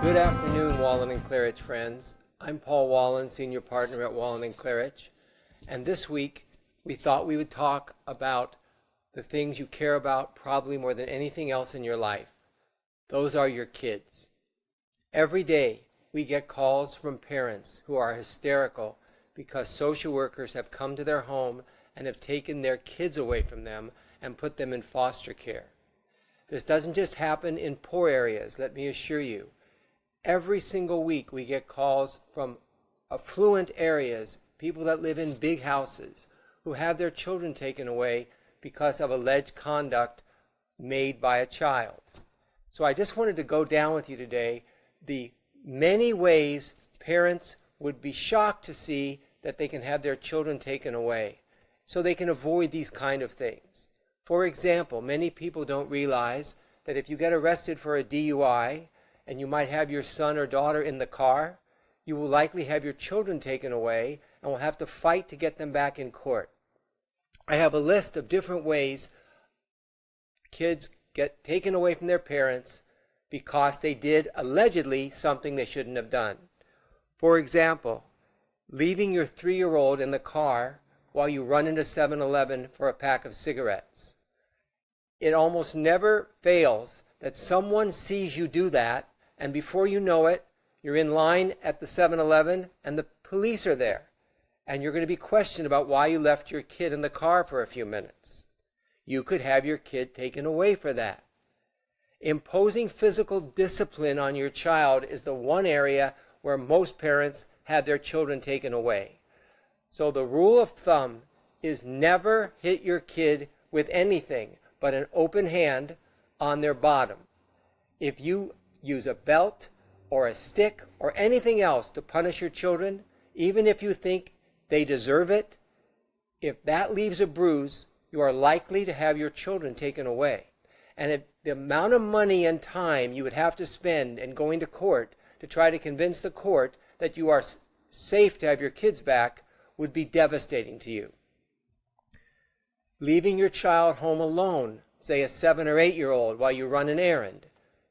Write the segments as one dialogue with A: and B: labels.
A: Good afternoon, Wallin Klarich friends. I'm Paul Wallin, Senior Partner at Wallin Klarich. And this week, we thought we would talk about the things you care about probably more than anything else in your life. Those are your kids. Every day, we get calls from parents who are hysterical because social workers have come to their home and have taken their kids away from them and put them in foster care. This doesn't just happen in poor areas, let me assure you. Every single week we get calls from affluent areas, people that live in big houses, who have their children taken away because of alleged conduct made by a child. So I just wanted to go down with you today the many ways parents would be shocked to see that they can have their children taken away, so they can avoid these kind of things. For example, many people don't realize that if you get arrested for a DUI, and you might have your son or daughter in the car, you will likely have your children taken away and will have to fight to get them back in court. I have a list of different ways kids get taken away from their parents because they did allegedly something they shouldn't have done. For example, leaving your 3-year-old in the car while you run into 7-Eleven for a pack of cigarettes. It almost never fails that someone sees you do that, and before you know it, you're in line at the 7-Eleven and the police are there. And you're going to be questioned about why you left your kid in the car for a few minutes. You could have your kid taken away for that. Imposing physical discipline on your child is the one area where most parents have their children taken away. So the rule of thumb is never hit your kid with anything but an open hand on their bottom. If you use a belt or a stick or anything else to punish your children, even if you think they deserve it, if that leaves a bruise, you are likely to have your children taken away. And if the amount of money and time you would have to spend in going to court to try to convince the court that you are safe to have your kids back would be devastating to you. Leaving your child home alone, say a 7 or 8-year-old, while you run an errand.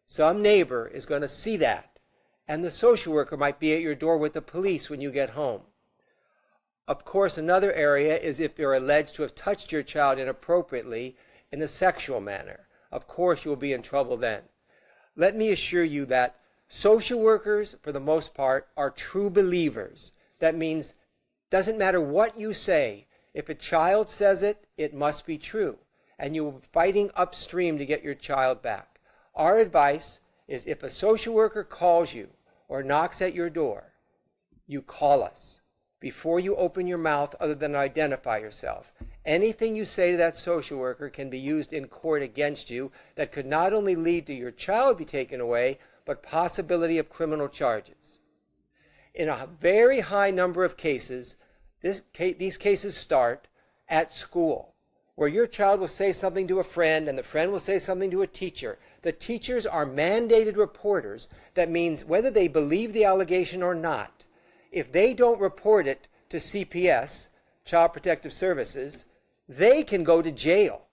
A: Some neighbor is going to see that, and the social worker might be at your door with the police when you get home. Of course, another area is if you're alleged to have touched your child inappropriately in a sexual manner. Of course, you'll be in trouble then. Let me assure you that social workers, for the most part, are true believers. That means doesn't matter what you say. If a child says it, it must be true. And you will be fighting upstream to get your child back. Our advice is if a social worker calls you or knocks at your door, you call us before you open your mouth other than identify yourself. Anything you say to that social worker can be used in court against you that could not only lead to your child be taken away, but possibility of criminal charges. In a very high number of cases, these cases start at school, where your child will say something to a friend and the friend will say something to a teacher. The teachers are mandated reporters. That means whether they believe the allegation or not, if they don't report it to CPS, Child Protective Services, they can go to jail.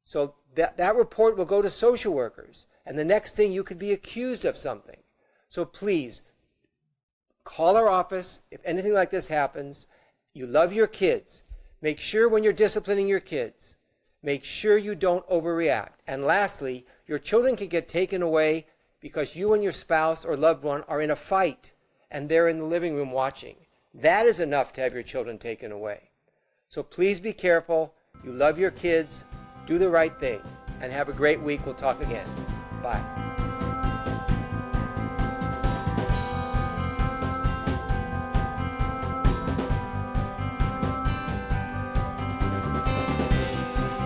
A: So that report will go to social workers. And the next thing, you could be accused of something. So please, call our office if anything like this happens. You love your kids. Make sure when you're disciplining your kids, make sure you don't overreact. And lastly, your children can get taken away because you and your spouse or loved one are in a fight and they're in the living room watching. That is enough to have your children taken away. So please be careful. You love your kids. Do the right thing. And have a great week. We'll talk again. Bye.